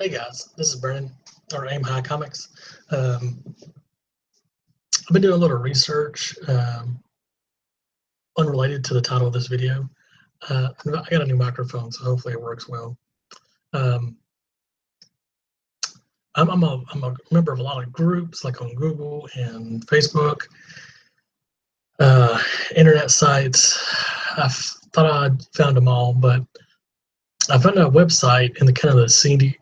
Hey guys, this is Brennan, or Aim High Comics. I've been doing a little research unrelated to the title of this video. I got a new microphone, so hopefully it works well. I'm a member of a lot of groups, like on Google and Facebook, internet sites. I thought I'd found them all, but I found a website in the kind of the seedy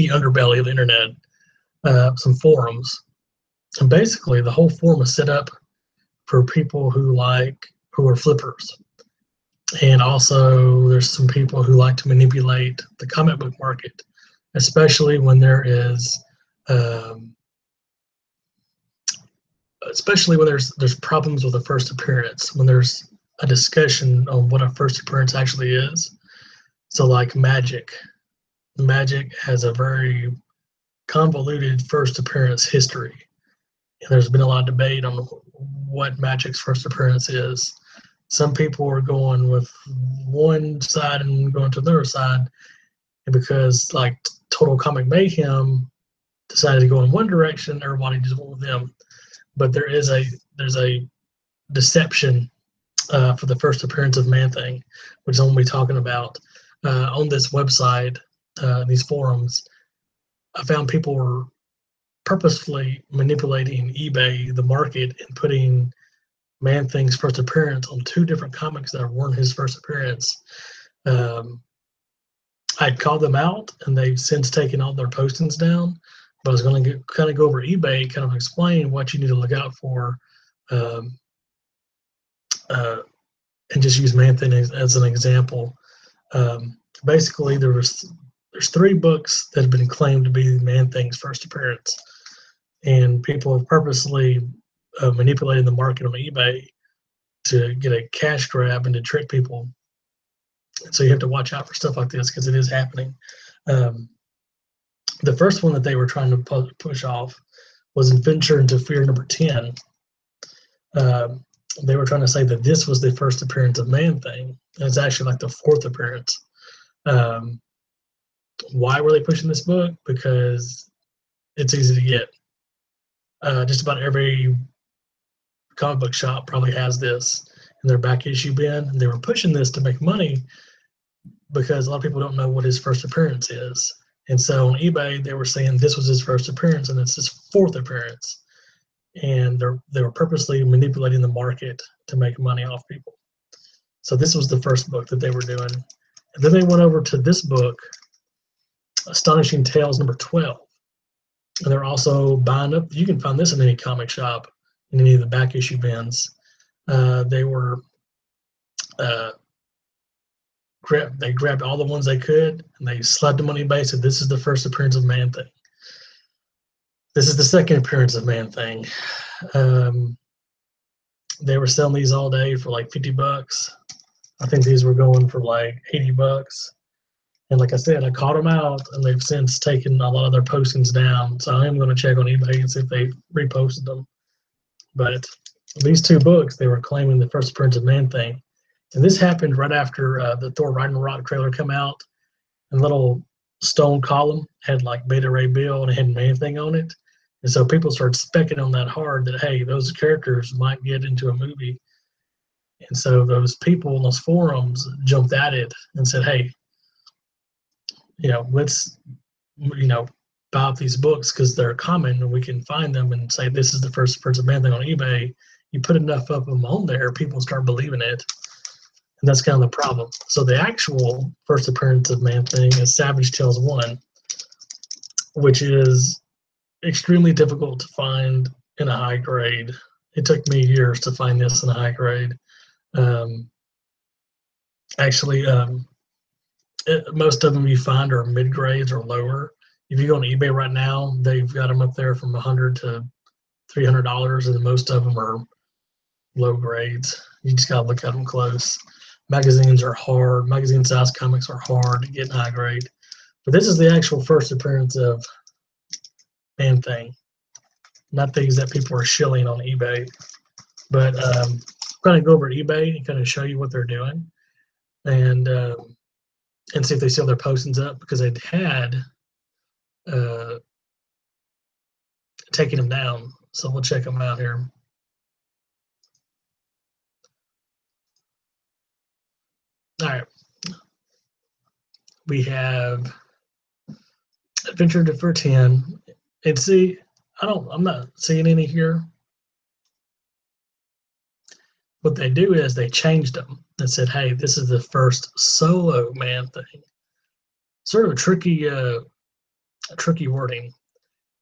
underbelly of the internet, some forums. And basically, the whole forum is set up for people who are flippers. And also, there's some people who like to manipulate the comic book market, especially when there's problems with a first appearance, when there's a discussion on what a first appearance actually is. So, like Magic has a very convoluted first appearance history. And there's been a lot of debate on what Magic's first appearance is. Some people are going with one side and going to the other side, and because like Total Comic Mayhem decided to go in one direction, everybody just went with them. But there's a deception for the first appearance of ManThing, which I'm going to be talking about on this website, these forums. I found people were purposefully manipulating eBay, the market, and putting ManThing's first appearance on two different comics that weren't his first appearance. I'd called them out, and they've since taken all their postings down. But I was going to kind of go over eBay, kind of explain what you need to look out for, and just use ManThing as an example. Basically, there's 3 books that have been claimed to be ManThing's first appearance, and people have purposely manipulated the market on eBay to get a cash grab and to trick people. So you have to watch out for stuff like this because it is happening. The first one that they were trying to push off was Adventure into Fear number 10. They were trying to say that this was the first appearance of ManThing, and it's actually like the 4th appearance. Why were they pushing this book? Because it's easy to get. Just about every comic book shop probably has this in their back issue bin. And they were pushing this to make money because a lot of people don't know what his first appearance is. And so on eBay, they were saying this was his first appearance and it's his 4th appearance. And they were purposely manipulating the market to make money off people. So this was the first book that they were doing. And then they went over to this book, Astonishing Tales number 12. And they're also buying up, you can find this in any comic shop, in any of the back issue bins. They grabbed all the ones they could, and they slapped them on eBay and said, this is the first appearance of ManThing. This is the second appearance of ManThing. They were selling these all day for like $50. I think these were going for like $80. And like I said, I caught them out, and they've since taken a lot of their postings down. So I am going to check on eBay and see if they reposted them. But these 2 books, they were claiming the first appearance of ManThing. And this happened right after the Thor Ragnarok trailer came out. And little stone column had like Beta Ray Bill and it had ManThing on it. And so people started specking on that hard that, hey, those characters might get into a movie. And so those people in those forums jumped at it and said, hey, let's, buy up these books because they're common and we can find them and say this is the first appearance of ManThing on eBay. You put enough of them on there, people start believing it. And that's kind of the problem. So the actual first appearance of ManThing is Savage Tales 1, which is extremely difficult to find in a high grade. It took me years to find this in a high grade. Most of them you find are mid grades or lower. If you go on eBay right now, they've got them up there from $100 to $300, and most of them are low grades. You just gotta look at them close. Magazines are hard. Magazine size comics are hard to get in high grade. But this is the actual first appearance of ManThing, not things that people are shilling on eBay. But I'm going to go over to eBay and kind of show you what they're doing, and see if they still have their postings up, because they'd had taking them down. So we'll check them out here. All right. We have Adventure Defer 10. And see, I'm not seeing any here. What they do is they changed them and said, hey, this is the first solo ManThing. Sort of a tricky wording.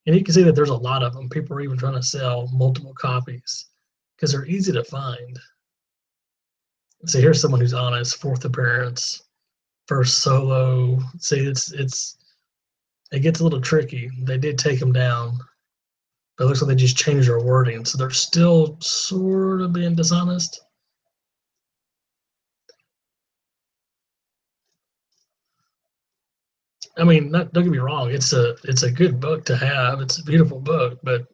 And you can see that there's a lot of them. People are even trying to sell multiple copies because they're easy to find. So here's someone who's honest, 4th appearance, first solo. See, it gets a little tricky. They did take them down, but it looks like they just changed their wording, so they're still sort of being dishonest. I mean, don't get me wrong. It's a good book to have. It's a beautiful book, but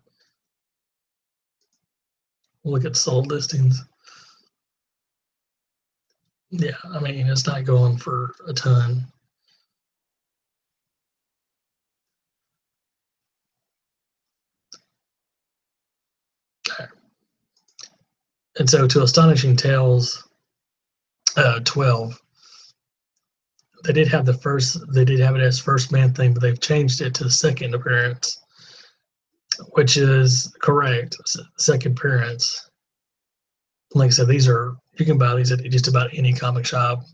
look at sold listings. Yeah, I mean, it's not going for a ton. And so to Astonishing Tales 12, they did have it as first ManThing, but they've changed it to the second appearance, which is correct. Second appearance. Like I said, you can buy these at just about any comic shop.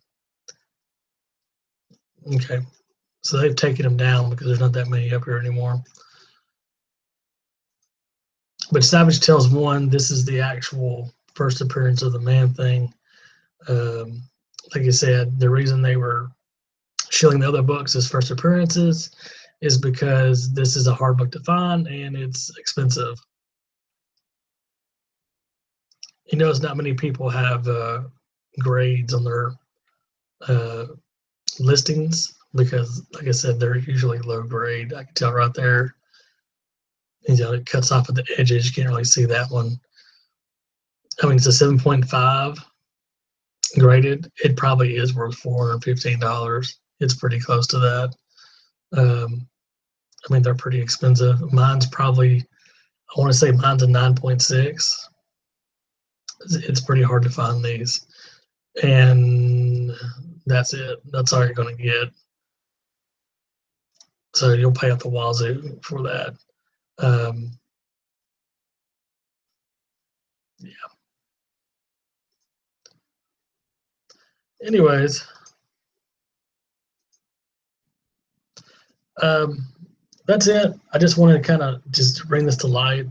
Okay, so they've taken them down because there's not that many up here anymore. But Savage Tales 1, this is the actual first appearance of the ManThing. Like I said, the reason they were showing the other books as first appearances is because this is a hard book to find and it's expensive. You notice not many people have grades on their listings because, like I said, they're usually low grade. I can tell right there. It cuts off at the edges. You can't really see that one. I mean, it's a 7.5 graded. It probably is worth $415. It's pretty close to that. I mean, they're pretty expensive. Mine's probably, I want to say mine's a 9.6. It's pretty hard to find these. And that's it. That's all you're going to get. So you'll pay up the wazoo for that. Yeah. Anyways, that's it. I just wanted to kind of just bring this to light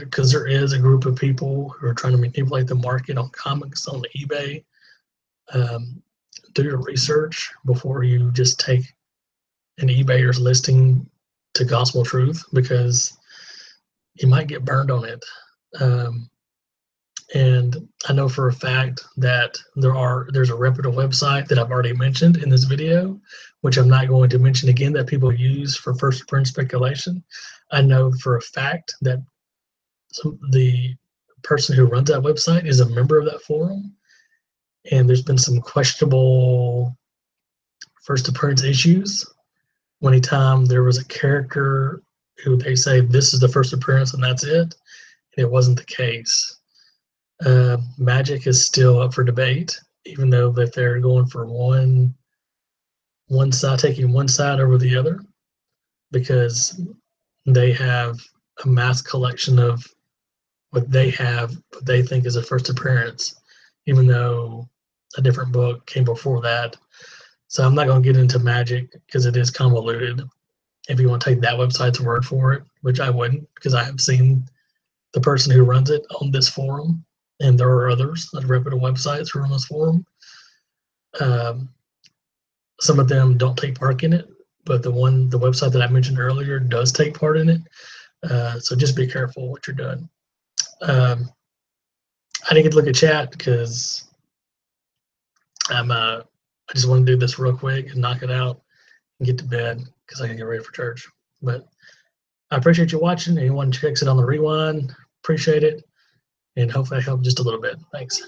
because there is a group of people who are trying to manipulate the market on comics on eBay. Do your research before you just take an eBayer's listing to gospel truth because you might get burned on it. And I know for a fact that there's a reputable website that I've already mentioned in this video, which I'm not going to mention again, that people use for first appearance speculation. I know for a fact that the person who runs that website is a member of that forum, and there's been some questionable first appearance issues. Anytime there was a character who they say this is the first appearance and that's it, and it wasn't the case. Magic is still up for debate, even though that they're going for one side, taking one side over the other, because they have a mass collection of what they think is a first appearance, even though a different book came before that. So I'm not going to get into Magic because it is convoluted. If you want to take that website's word for it, which I wouldn't, because I have seen the person who runs it on this forum, and there are others that reputable websites who run this forum. Some of them don't take part in it, but the website that I mentioned earlier does take part in it. So just be careful what you're doing. I didn't get to look at chat because I just want to do this real quick and knock it out and get to bed because I can get ready for church. But I appreciate you watching. Anyone checks it on the rewind, appreciate it. And hopefully I helped just a little bit. Thanks.